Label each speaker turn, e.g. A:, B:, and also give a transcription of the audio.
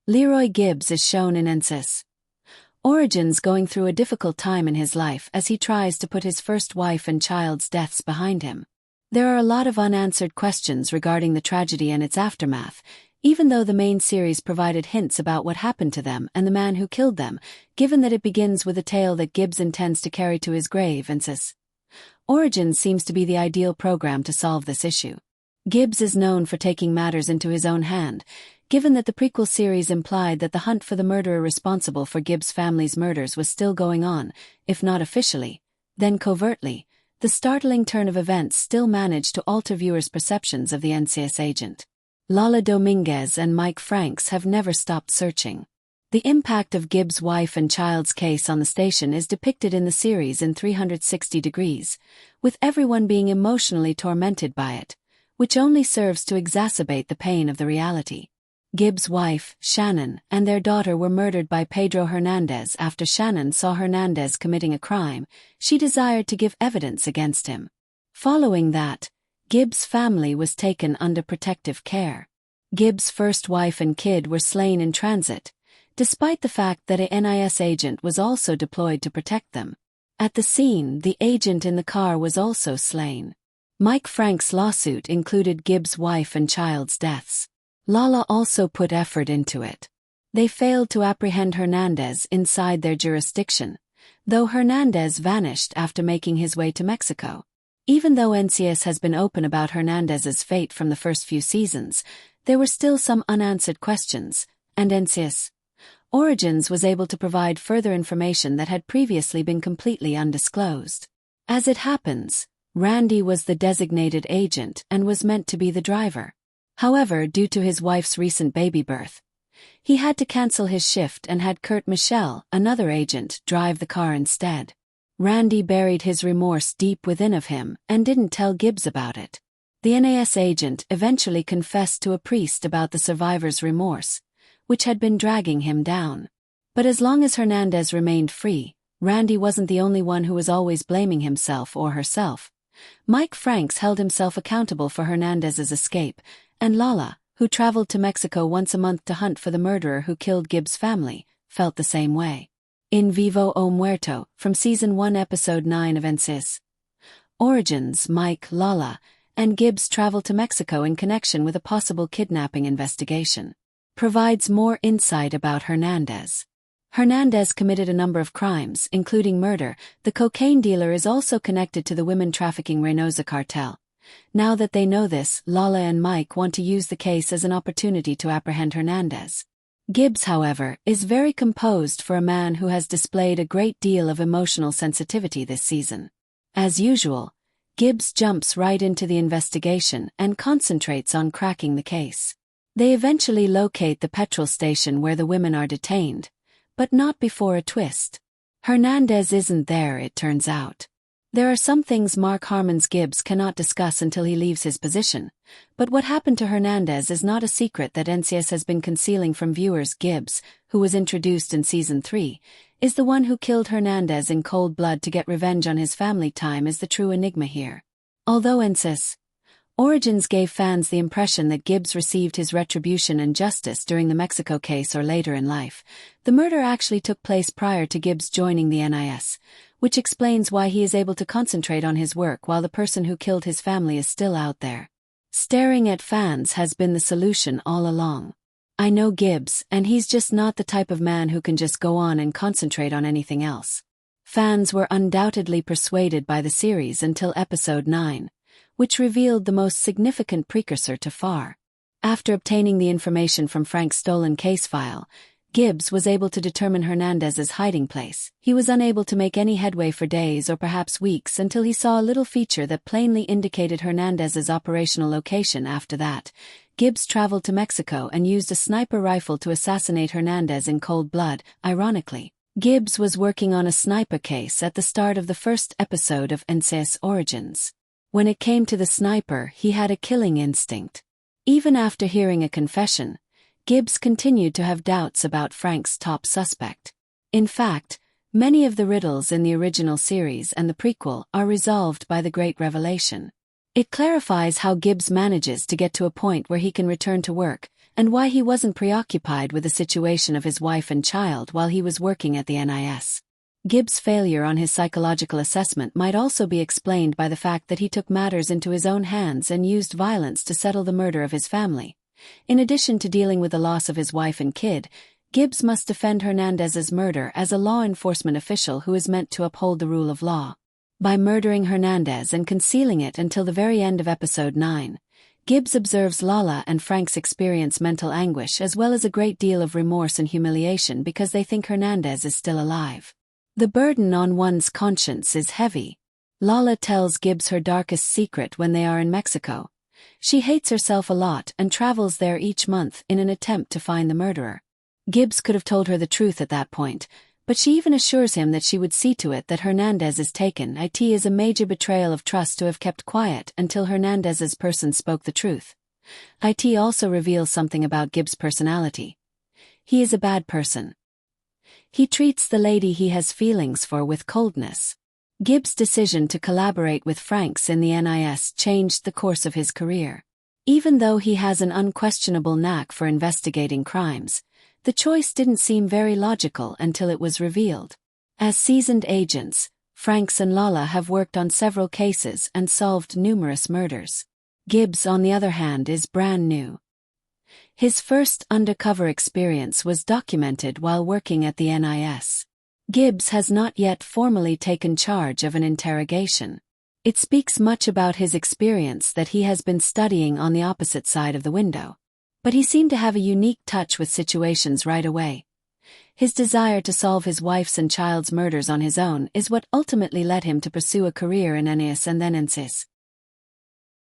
A: Leroy Gibbs is shown in NCIS Origins going through a difficult time in his life as he tries to put his first wife and child's deaths behind him. There are a lot of unanswered questions regarding the tragedy and its aftermath, even though the main series provided hints about what happened to them and the man who killed them, given that it begins with a tale that Gibbs intends to carry to his grave. NCIS Origins seems to be the ideal program to solve this issue. Gibbs is known for taking matters into his own hand, given that the prequel series implied that the hunt for the murderer responsible for Gibbs' family's murders was still going on, if not officially, then covertly. The startling turn of events still managed to alter viewers' perceptions of the NCIS agent. Lala Dominguez and Mike Franks have never stopped searching. The impact of Gibbs' wife and child's case on the station is depicted in the series in 360 degrees, with everyone being emotionally tormented by it, which only serves to exacerbate the pain of the reality. Gibbs' wife, Shannon, and their daughter were murdered by Pedro Hernandez after Shannon saw Hernandez committing a crime. She desired to give evidence against him. Following that, Gibbs' family was taken under protective care. Gibbs' first wife and kid were slain in transit, despite the fact that a NIS agent was also deployed to protect them. At the scene, the agent in the car was also slain. Mike Frank's lawsuit included Gibbs' wife and child's deaths. Lala also put effort into it. They failed to apprehend Hernandez inside their jurisdiction, though Hernandez vanished after making his way to Mexico. Even though NCIS has been open about Hernandez's fate from the first few seasons, there were still some unanswered questions, and NCIS Origins was able to provide further information that had previously been completely undisclosed. As it happens, Randy was the designated agent and was meant to be the driver. However, due to his wife's recent baby birth, he had to cancel his shift and had Kurt Michelle, another agent, drive the car instead. Randy buried his remorse deep within of him and didn't tell Gibbs about it. The NAS agent eventually confessed to a priest about the survivor's remorse, which had been dragging him down. But as long as Hernandez remained free, Randy wasn't the only one who was always blaming himself or herself. Mike Franks held himself accountable for Hernandez's escape, and Lala, who traveled to Mexico once a month to hunt for the murderer who killed Gibbs' family, felt the same way. In Vivo o Muerto, from Season 1 Episode 9 of NCIS Origins, Mike, Lala, and Gibbs travel to Mexico in connection with a possible kidnapping investigation. Provides more insight about Hernandez. Hernandez committed a number of crimes, including murder. The cocaine dealer is also connected to the women trafficking Reynosa cartel. Now that they know this, Lala and Mike want to use the case as an opportunity to apprehend Hernandez. Gibbs, however, is very composed for a man who has displayed a great deal of emotional sensitivity this season. As usual, Gibbs jumps right into the investigation and concentrates on cracking the case. They eventually locate the petrol station where the women are detained, but not before a twist. Hernandez isn't there, it turns out. There are some things Mark Harmon's Gibbs cannot discuss until he leaves his position, but what happened to Hernandez is not a secret that NCIS has been concealing from viewers. Gibbs, who was introduced in Season 3, is the one who killed Hernandez in cold blood to get revenge on his family. Time is the true enigma here. Although NCIS Origins gave fans the impression that Gibbs received his retribution and justice during the Mexico case or later in life, the murder actually took place prior to Gibbs joining the NIS, which explains why he is able to concentrate on his work while the person who killed his family is still out there. Staring at fans has been the solution all along. I know Gibbs, and he's just not the type of man who can just go on and concentrate on anything else. Fans were undoubtedly persuaded by the series until Episode 9. Which revealed the most significant precursor to FAR. After obtaining the information from Frank's stolen case file, Gibbs was able to determine Hernandez's hiding place. He was unable to make any headway for days or perhaps weeks until he saw a little feature that plainly indicated Hernandez's operational location. After that, Gibbs traveled to Mexico and used a sniper rifle to assassinate Hernandez in cold blood. Ironically, Gibbs was working on a sniper case at the start of the first episode of NCIS Origins. When it came to the sniper, he had a killing instinct. Even after hearing a confession, Gibbs continued to have doubts about Frank's top suspect. In fact, many of the riddles in the original series and the prequel are resolved by the great revelation. It clarifies how Gibbs manages to get to a point where he can return to work and why he wasn't preoccupied with the situation of his wife and child while he was working at the NIS. Gibbs' failure on his psychological assessment might also be explained by the fact that he took matters into his own hands and used violence to settle the murder of his family. In addition to dealing with the loss of his wife and kid, Gibbs must defend Hernandez's murder as a law enforcement official who is meant to uphold the rule of law. By murdering Hernandez and concealing it until the very end of episode 9, Gibbs observes Lala and Frank's experience mental anguish as well as a great deal of remorse and humiliation because they think Hernandez is still alive. The burden on one's conscience is heavy. Lala tells Gibbs her darkest secret when they are in Mexico. She hates herself a lot and travels there each month in an attempt to find the murderer. Gibbs could have told her the truth at that point, but she even assures him that she would see to it that Hernandez is taken. It is a major betrayal of trust to have kept quiet until Hernandez's person spoke the truth. It also reveals something about Gibbs' personality. He is a bad person. He treats the lady he has feelings for with coldness. Gibbs' decision to collaborate with Franks in the NIS changed the course of his career. Even though he has an unquestionable knack for investigating crimes, the choice didn't seem very logical until it was revealed. As seasoned agents, Franks and Lala have worked on several cases and solved numerous murders. Gibbs, on the other hand, is brand new. His first undercover experience was documented while working at the NIS. Gibbs has not yet formally taken charge of an interrogation. It speaks much about his experience that he has been studying on the opposite side of the window. But he seemed to have a unique touch with situations right away. His desire to solve his wife's and child's murders on his own is what ultimately led him to pursue a career in NCIS and then NCIS.